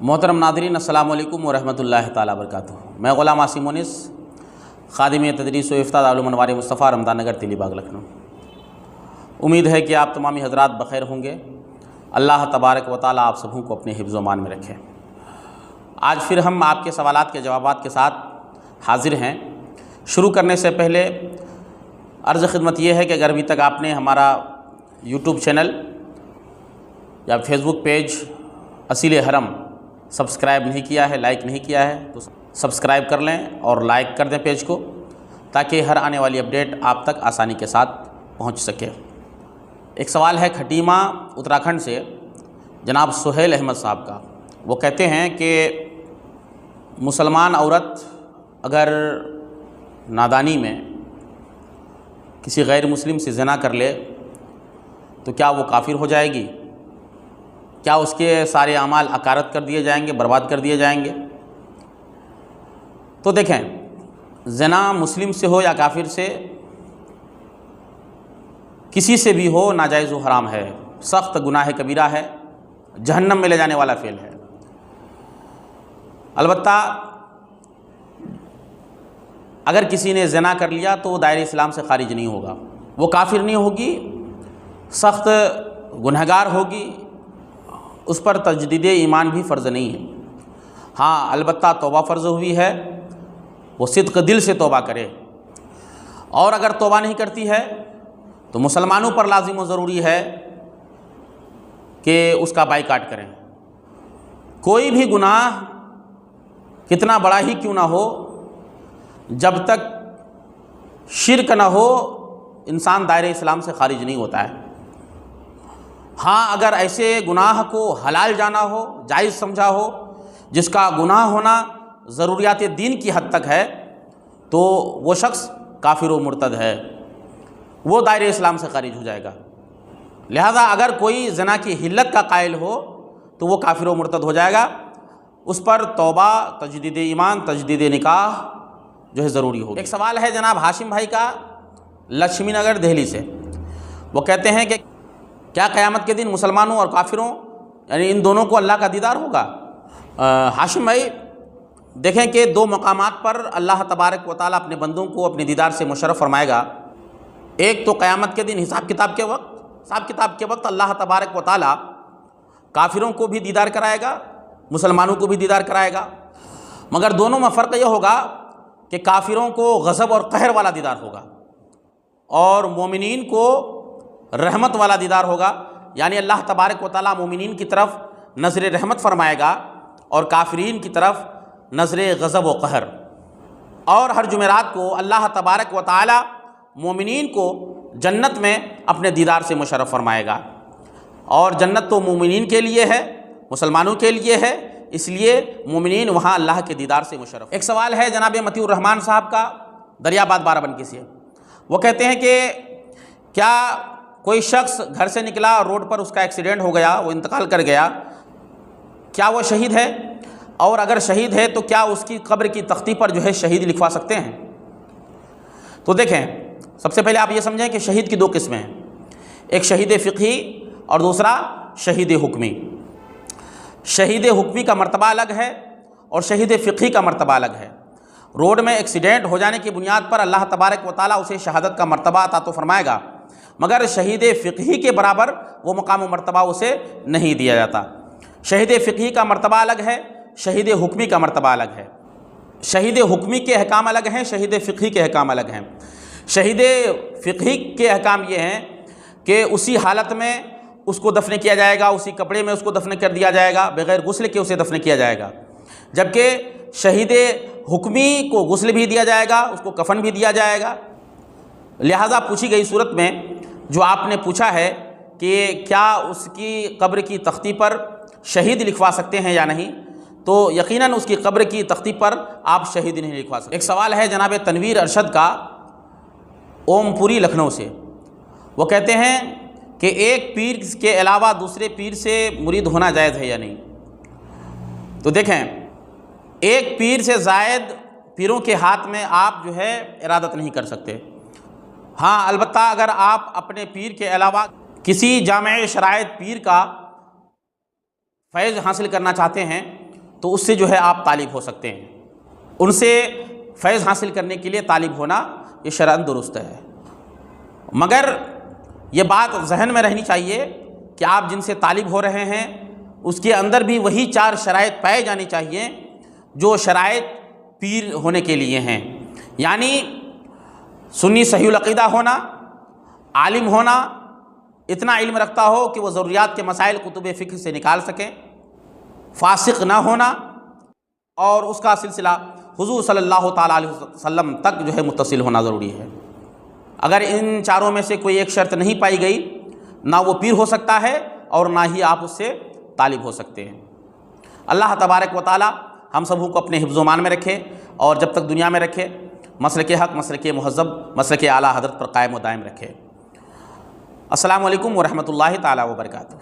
محترم ناظرین، السلام علیکم ورحمۃ اللہ تعالیٰ وبرکاتہ۔ میں غلام عاصم مونس، خادم تدریس و افتاء دارالعلوم انوار مصطفیٰ، رمضان نگر، تیلی باغ، لکھنؤ۔ امید ہے کہ آپ تمامی حضرات بخیر ہوں گے۔ اللہ تبارک و تعالیٰ آپ سبوں کو اپنے حفظ و امان میں رکھے۔ آج پھر ہم آپ کے سوالات کے جوابات کے ساتھ حاضر ہیں۔ شروع کرنے سے پہلے عرض خدمت یہ ہے کہ اگر ابھی تک آپ نے ہمارا یوٹیوب چینل یا فیس بک پیج اصیل حرم سبسکرائب نہیں کیا ہے، لائک نہیں کیا ہے، تو سبسکرائب کر لیں اور لائک کر دیں پیج کو، تاکہ ہر آنے والی اپڈیٹ آپ تک آسانی کے ساتھ پہنچ سکے۔ ایک سوال ہے کھٹیما اتراکھنڈ سے جناب سہیل احمد صاحب کا۔ وہ کہتے ہیں کہ مسلمان عورت اگر نادانی میں کسی غیر مسلم سے زنا کر لے تو کیا وہ کافر ہو جائے گی؟ کیا اس کے سارے اعمال اکارت کر دیے جائیں گے، برباد کر دیے جائیں گے؟ تو دیکھیں، زنا مسلم سے ہو یا کافر سے، کسی سے بھی ہو، ناجائز و حرام ہے، سخت گناہ کبیرہ ہے، جہنم میں لے جانے والا فعل ہے۔ البتہ اگر کسی نے زنا کر لیا تو وہ دائرہ اسلام سے خارج نہیں ہوگا، وہ کافر نہیں ہوگی، سخت گنہگار ہوگی، اس پر تجدید ایمان بھی فرض نہیں ہے۔ ہاں، البتہ توبہ فرض ہوئی ہے، وہ صدق دل سے توبہ کرے، اور اگر توبہ نہیں کرتی ہے تو مسلمانوں پر لازم و ضروری ہے کہ اس کا بائیکاٹ کریں۔ کوئی بھی گناہ کتنا بڑا ہی کیوں نہ ہو، جب تک شرک نہ ہو، انسان دائرہ اسلام سے خارج نہیں ہوتا ہے۔ ہاں، اگر ایسے گناہ کو حلال جانا ہو، جائز سمجھا ہو، جس کا گناہ ہونا ضروریات دین کی حد تک ہے، تو وہ شخص کافر و مرتد ہے، وہ دائرہ اسلام سے خارج ہو جائے گا۔ لہذا اگر کوئی زنا کی حلت کا قائل ہو تو وہ کافر و مرتد ہو جائے گا، اس پر توبہ، تجدید ایمان، تجدید نکاح جو ہے ضروری ہوگی۔ ایک سوال ہے جناب ہاشم بھائی کا، لکشمی نگر، دہلی سے۔ وہ کہتے ہیں کہ کیا قیامت کے دن مسلمانوں اور کافروں یعنی ان دونوں کو اللہ کا دیدار ہوگا؟ ہاشم بھائی، دیکھیں کہ دو مقامات پر اللہ تبارک و تعالیٰ اپنے بندوں کو اپنے دیدار سے مشرف فرمائے گا۔ ایک تو قیامت کے دن حساب کتاب کے وقت اللہ تبارک و تعالیٰ کافروں کو بھی دیدار کرائے گا، مسلمانوں کو بھی دیدار کرائے گا، مگر دونوں میں فرق یہ ہوگا کہ کافروں کو غضب اور قہر والا دیدار ہوگا، اور مومنین کو رحمت والا دیدار ہوگا۔ یعنی اللہ تبارک و تعالیٰ مومنین کی طرف نظر رحمت فرمائے گا اور کافرین کی طرف نظر غضب و قہر۔ اور ہر جمعرات کو اللہ تبارک و تعالیٰ مومنین کو جنت میں اپنے دیدار سے مشرف فرمائے گا، اور جنت تو مومنین کے لیے ہے، مسلمانوں کے لیے ہے، اس لیے مومنین وہاں اللہ کے دیدار سے مشرف۔ ایک سوال ہے جناب مطیع الرحمن صاحب کا، دریاباد بارہ سے۔ وہ کہتے ہیں کہ کیا کوئی شخص گھر سے نکلا اور روڈ پر اس کا ایکسیڈنٹ ہو گیا، وہ انتقال کر گیا، کیا وہ شہید ہے؟ اور اگر شہید ہے تو کیا اس کی قبر کی تختی پر جو ہے شہید لکھوا سکتے ہیں؟ تو دیکھیں، سب سے پہلے آپ یہ سمجھیں کہ شہید کی دو قسمیں ہیں، ایک شہید فقہی اور دوسرا شہید حکمی۔ شہید حکمی کا مرتبہ الگ ہے اور شہید فقہی کا مرتبہ الگ ہے۔ روڈ میں ایکسیڈنٹ ہو جانے کی بنیاد پر اللہ تبارک و تعالیٰ اسے شہادت کا مرتبہ عطا تو فرمائے گا، مگر شہید فقہی کے برابر وہ مقام و مرتبہ اسے نہیں دیا جاتا۔ شہید فقہی کا مرتبہ الگ ہے، شہید حکمی کا مرتبہ الگ ہے۔ شہید حکمی کے احکام الگ ہیں، شہید فقہی کے احکام الگ ہیں۔ شہید فقہی کے احکام یہ ہیں کہ اسی حالت میں اس کو دفن کیا جائے گا، اسی کپڑے میں اس کو دفن کر دیا جائے گا، بغیر غسل کے اسے دفن کیا جائے گا، جبکہ شہید حکمی کو غسل بھی دیا جائے گا، اس کو کفن بھی دیا جائے گا۔ لہٰذا پوچھی گئی صورت میں جو آپ نے پوچھا ہے کہ کیا اس کی قبر کی تختی پر شہید لکھوا سکتے ہیں یا نہیں، تو یقیناً اس کی قبر کی تختی پر آپ شہید نہیں لکھوا سکتے۔ ایک سوال ہے جناب تنویر ارشد کا، اوم پوری، لکھنؤ سے۔ وہ کہتے ہیں کہ ایک پیر کے علاوہ دوسرے پیر سے مرید ہونا جائز ہے یا نہیں؟ تو دیکھیں، ایک پیر سے زائد پیروں کے ہاتھ میں آپ جو ہے ارادت نہیں کر سکتے۔ ہاں، البتہ اگر آپ اپنے پیر کے علاوہ کسی جامع شرائط پیر کا فیض حاصل کرنا چاہتے ہیں تو اس سے جو ہے آپ طالب ہو سکتے ہیں، ان سے فیض حاصل کرنے کے لیے طالب ہونا یہ شرعاً درست ہے۔ مگر یہ بات ذہن میں رہنی چاہیے کہ آپ جن سے طالب ہو رہے ہیں اس کے اندر بھی وہی 4 شرائط پائے جانی چاہیے جو شرائط پیر ہونے کے لیے ہیں، یعنی سنی صحیح العقیدہ ہونا، عالم ہونا، اتنا علم رکھتا ہو کہ وہ ضروریات کے مسائل کتب فقہ سے نکال سکیں، فاسق نہ ہونا، اور اس کا سلسلہ حضور صلی اللہ تعالیٰ علیہ وسلم تک جو ہے متصل ہونا ضروری ہے۔ اگر ان چاروں میں سے کوئی ایک شرط نہیں پائی گئی، نہ وہ پیر ہو سکتا ہے اور نہ ہی آپ اس سے طالب ہو سکتے ہیں۔ اللہ تبارک و تعالیٰ ہم سبوں کو اپنے حفظ و امان میں رکھے اور جب تک دنیا میں رکھے مسلک حق، مسلک مہذب، مسلک اعلیٰ حضرت پر قائم و دائم رکھے۔ السلام علیکم ورحمۃ اللہ تعالیٰ وبرکاتہ۔